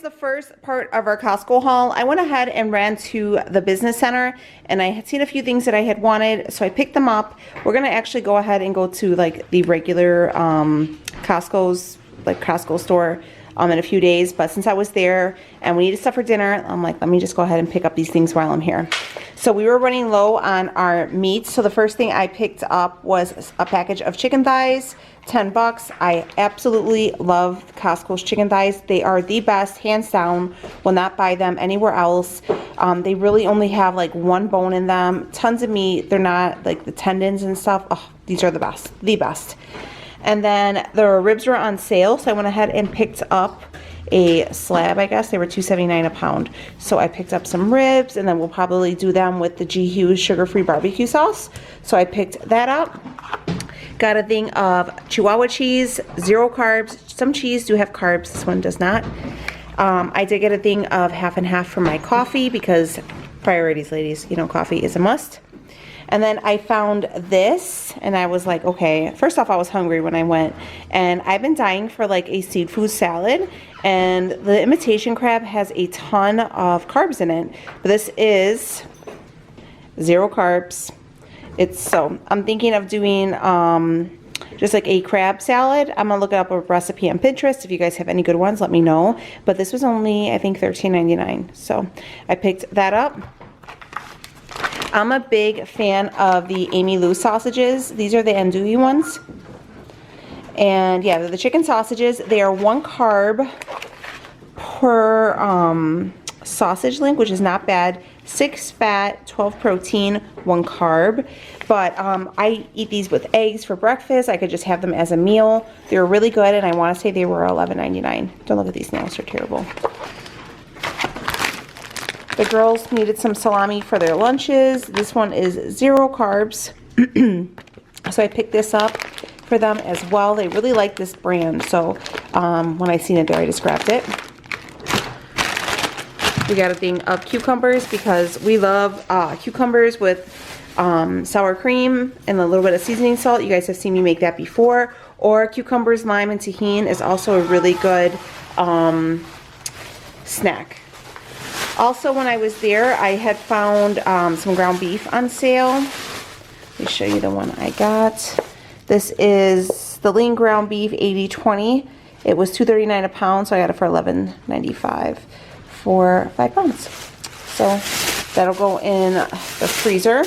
the first part of our Costco haul. I went ahead and ran to the business center, and I had seen a few things that I had wanted, so I picked them up. We're gonna actually go ahead and go to like the regular Costco store in a few days, but since I was there and we needed stuff for dinner, I'm like, let me just go ahead and pick up these things while I'm here. So we were running low on our meat, so the first thing I picked up was a package of chicken thighs, 10 bucks. I absolutely love Costco's chicken thighs. They are the best, hands down. Will not buy them anywhere else. They really only have like one bone in them, tons of meat. They're not like the tendons and stuff. Oh, these are the best, the best. And then the ribs were on sale, so I went ahead and picked up a slab, I guess. They were $2.79 a pound. So I picked up some ribs, and then we'll probably do them with the G Hughes sugar-free barbecue sauce. So I picked that up. Got a thing of Chihuahua cheese, 0 carbs. Some cheese do have carbs, this one does not. I did get a thing of half and half for my coffee because priorities, ladies. You know, coffee is a must. And then I found this, and I was like, okay, first off, I was hungry when I went, and I've been dying for like a seafood salad, and the imitation crab has a ton of carbs in it, but this is 0 carbs. So I'm thinking of doing just like a crab salad. I'm gonna look up a recipe on Pinterest. If you guys have any good ones, let me know. But this was only, I think, $13.99, so I picked that up. I'm a big fan of the Amy Lou sausages. These are the andouille ones. And yeah, they're the chicken sausages. They are 1 carb per sausage link, which is not bad. 6 fat, 12 protein, 1 carb. But I eat these with eggs for breakfast. I could just have them as a meal. They're really good, and I want to say they were $11.99. Don't look at these nails, they're terrible. The girls needed some salami for their lunches. This one is 0 carbs. So I picked this up for them as well. They really like this brand. So when I seen it there, I just grabbed it. We got a thing of cucumbers because we love cucumbers with sour cream and a little bit of seasoning salt. You guys have seen me make that before. Or cucumbers, lime, and tahini is also a really good snack. Also, when I was there, I had found some ground beef on sale. Let me show you the one I got. This is the lean ground beef 80/20. It was $2.39 a pound, so I got it for $11.95 for 5 pounds. So that'll go in the freezer.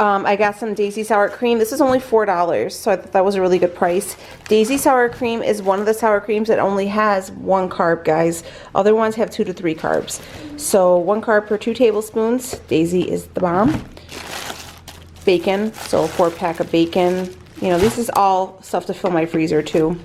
I got some Daisy sour cream. This is only $4, so I thought that was a really good price. Daisy sour cream is one of the sour creams that only has 1 carb, guys. Other ones have 2 to 3 carbs. So 1 carb per 2 tablespoons. Daisy is the bomb. Bacon, so a 4-pack of bacon. You know, this is all stuff to fill my freezer too.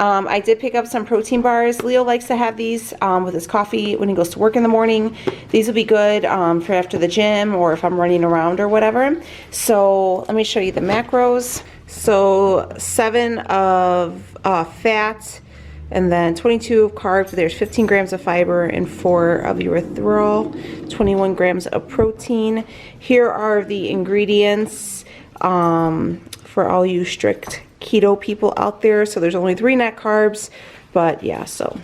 I did pick up some protein bars. Leo likes to have these with his coffee when he goes to work in the morning. These will be good for after the gym or if I'm running around or whatever. So let me show you the macros. So 7 of fat and then 22 of carbs. There's 15 grams of fiber and 4 of erythritol, 21 grams of protein. Here are the ingredients for all you strict keto people out there. So there's only 3 net carbs, but yeah, so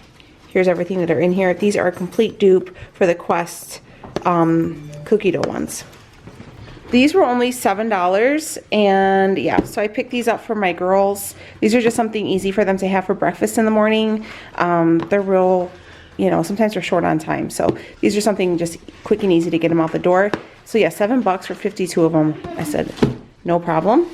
here's everything that are in here. These are a complete dupe for the Quest cookie dough ones. These were only $7, and yeah, so I picked these up for my girls. These are just something easy for them to have for breakfast in the morning. They're real, you know, sometimes they're short on time, so these are something just quick and easy to get them out the door. So yeah, $7 for 52 of them. I said no problem.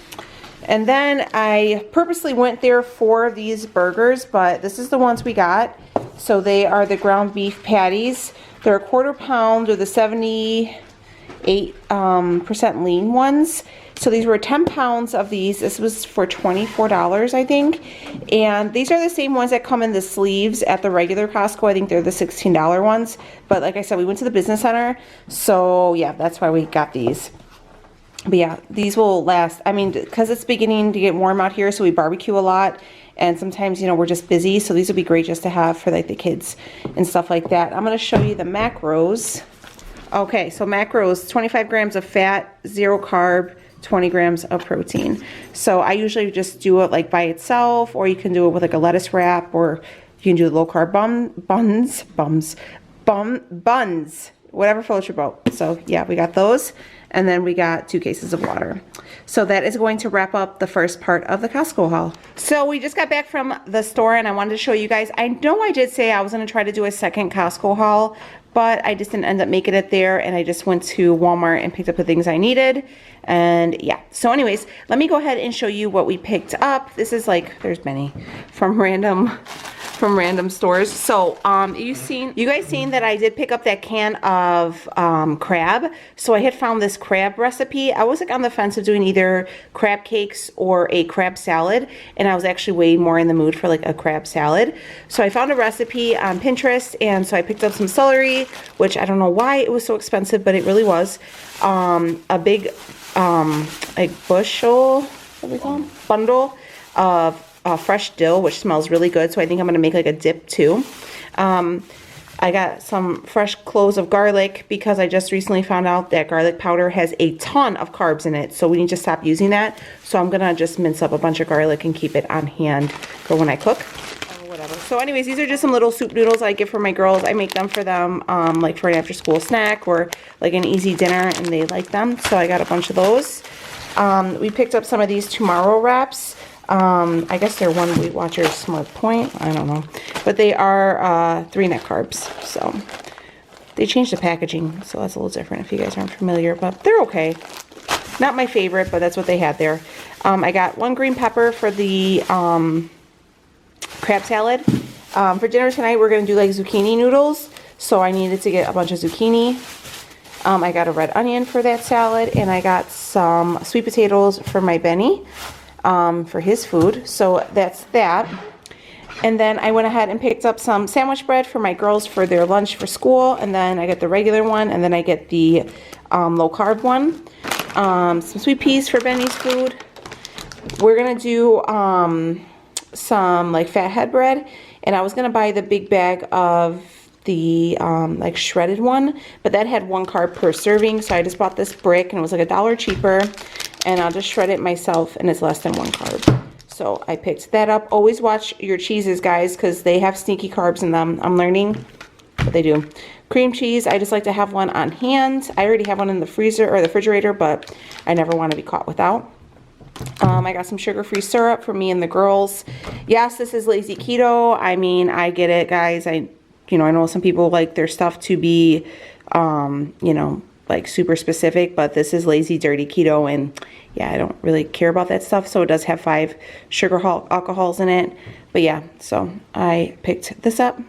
And then I purposely went there for these burgers, but this is the ones we got. So they are the ground beef patties. They're a 1/4 pound or the 78% lean ones. So these were 10 pounds of these. This was for $24, I think. And these are the same ones that come in the sleeves at the regular Costco. I think they're the $16 ones. But like I said, we went to the business center. So yeah, that's why we got these. But yeah, these will last. I mean, because it's beginning to get warm out here, so we barbecue a lot. And sometimes, you know, we're just busy. So these will be great just to have for like the kids and stuff like that. I'm going to show you the macros. Okay, so macros, 25 grams of fat, 0 carb, 20 grams of protein. So I usually just do it like by itself, or you can do it with like a lettuce wrap, or You can do low carb buns, whatever floats your boat. So yeah, we got those. And then we got 2 cases of water. So that is going to wrap up the first part of the Costco haul. So we just got back from the store and I wanted to show you guys. I know I did say I was going to try to do a second Costco haul, but I just didn't end up making it there, and I just went to Walmart and picked up the things I needed. And yeah, so anyways, let me go ahead and show you what we picked up. This is like, there's many from random stores. So you guys seen that I did pick up that can of crab. So I had found this crab recipe. I was like on the fence of doing either crab cakes or a crab salad, and I was actually way more in the mood for like a crab salad. So I found a recipe on Pinterest, and so I picked up some celery, which I don't know why it was so expensive, but it really was. A big like bushel, what do we call them? Bundle of fresh dill, which smells really good. So I think I'm going to make like a dip too. I got some fresh cloves of garlic because I just recently found out that garlic powder has a ton of carbs in it. So we need to stop using that. So I'm going to just mince up a bunch of garlic and keep it on hand for when I cook. Whatever. So anyways, these are just some little soup noodles I get for my girls. I make them for them like for an after school snack or like an easy dinner, and they like them. So I got a bunch of those. We picked up some of these tomorrow wraps. I guess they're One Weight Watchers Smart Point. I don't know. But they are 3 net carbs. So they changed the packaging, so that's a little different if you guys aren't familiar. But they're okay. Not my favorite, but that's what they had there. I got 1 green pepper for the crab salad. For dinner tonight, we're going to do like zucchini noodles. So I needed to get a bunch of zucchini. I got a red onion for that salad. And I got some sweet potatoes for my Benny. For his food. So that's that. And then I went ahead and picked up some sandwich bread for my girls for their lunch for school. And then I get the regular one. And then I get the low carb one. Some sweet peas for Benny's food. We're going to do some like fathead bread. And I was going to buy the big bag of the like shredded one. But that had 1 carb per serving. So I just bought this brick and it was like $1 cheaper. And I'll just shred it myself, and it's less than 1 carb. So I picked that up. Always watch your cheeses, guys, because they have sneaky carbs in them. I'm learning, but they do. Cream cheese, I just like to have one on hand. I already have one in the freezer or the refrigerator, but I never want to be caught without. I got some sugar-free syrup for me and the girls. Yes, this is lazy keto. I mean, I get it, guys. I know some people like their stuff to be, like super specific, but this is lazy dirty keto, and yeah, I don't really care about that stuff. So it does have 5 sugar alcohols in it, but yeah, so I picked this up.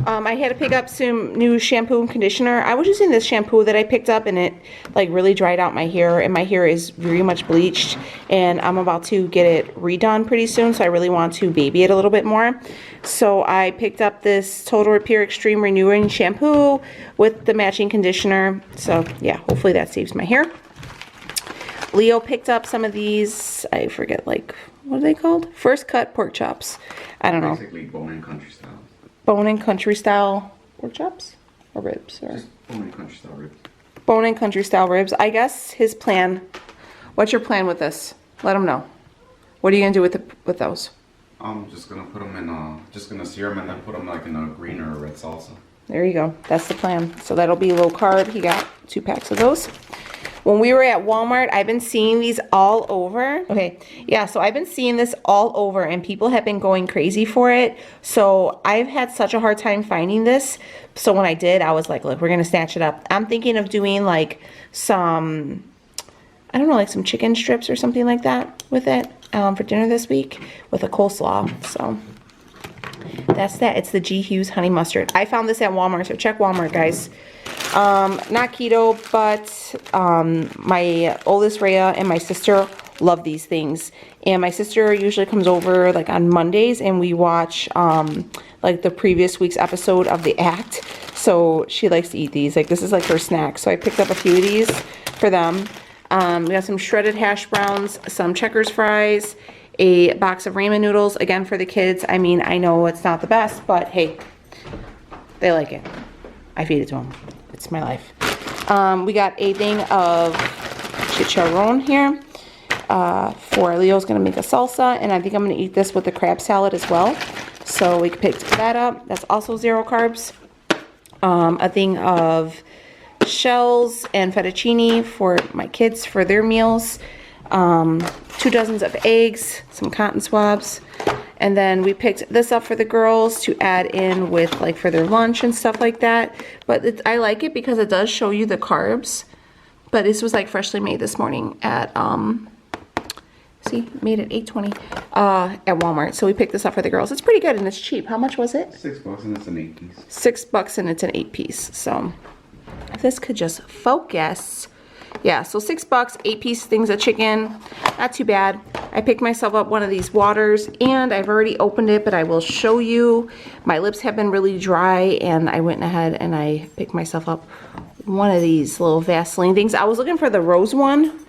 I had to pick up some new shampoo and conditioner. I was using this shampoo that I picked up, and it like really dried out my hair, and my hair is very much bleached, and I'm about to get it redone pretty soon, so I really want to baby it a little bit more. So I picked up this Total Repair Extreme Renewing shampoo with the matching conditioner. So yeah, hopefully that saves my hair. Leo picked up some of these, I forget, like, what are they called? First cut pork chops. I don't know. Basically bone and country style. Bone and country style pork chops? Or ribs? Or just bone and country style ribs. Bone and country style ribs. I guess his plan. What's your plan with this? Let him know. What are you going to do with those? I'm just going to put them in, just going to sear them and then put them like in a green or a red salsa. There you go. That's the plan. So that'll be low carb. He got 2 packs of those. When we were at Walmart, I've been seeing these all over. Okay, yeah, so I've been seeing this all over, and people have been going crazy for it. So I've had such a hard time finding this. So when I did, I was like, look, we're going to snatch it up. I'm thinking of doing like some, I don't know, like some chicken strips or something like that with it for dinner this week with a coleslaw. So that's that. It's the G. Hughes honey mustard. I found this at Walmart, so check Walmart, guys. Not keto, but my oldest Rhea and my sister love these things. And my sister usually comes over like on Mondays, and we watch like the previous week's episode of The Act. So she likes to eat these. Like, this is like her snack. So I picked up a few of these for them. We got some shredded hash browns, some Checkers fries, a box of ramen noodles, again for the kids. I mean, I know it's not the best, but hey, they like it. I feed it to them. It's my life. We got a thing of chicharron here. For Leo's gonna make a salsa, and I think I'm gonna eat this with the crab salad as well. So we picked that up. That's also 0 carbs. A thing of shells and fettuccine for my kids for their meals. 2 dozens of eggs, some cotton swabs. And then we picked this up for the girls to add in with like for their lunch and stuff like that. But I like it because it does show you the carbs. But this was like freshly made this morning at, see, made at 8:20 at Walmart. So we picked this up for the girls. It's pretty good and it's cheap. How much was it? $6 and it's an 8-piece. $6 and it's an 8-piece. So if this could just focus. Yeah, so $6, 8-piece things of chicken. Not too bad. I picked myself up one of these waters and I've already opened it, but I will show you. My lips have been really dry and I went ahead and I picked myself up one of these little Vaseline things. I was looking for the rose one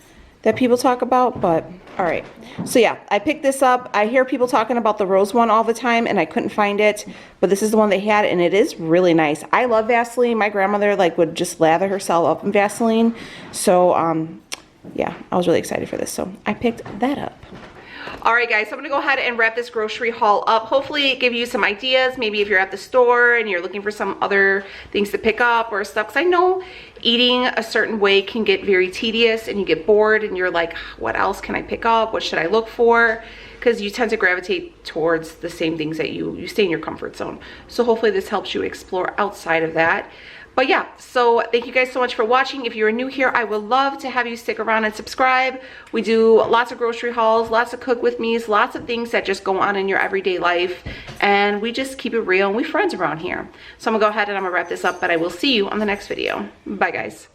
that people talk about, but all right. So yeah, I picked this up. I hear people talking about the rose one all the time and I couldn't find it, but this is the one they had and it is really nice. I love Vaseline. My grandmother like would just lather herself up in Vaseline. So yeah, I was really excited for this. So I picked that up. All right, guys, so I'm gonna go ahead and wrap this grocery haul up. Hopefully give you some ideas, maybe if you're at the store and you're looking for some other things to pick up or stuff. Because I know eating a certain way can get very tedious and you get bored and you're like, what else can I pick up? What should I look for? Because you tend to gravitate towards the same things that you stay in your comfort zone. So hopefully this helps you explore outside of that. But yeah, so thank you guys so much for watching. If you're new here, I would love to have you stick around and subscribe. We do lots of grocery hauls, lots of cook with me's, lots of things that just go on in your everyday life. And we just keep it real and we friends around here. So I'm gonna go ahead and I'm gonna wrap this up, but I will see you on the next video. Bye guys.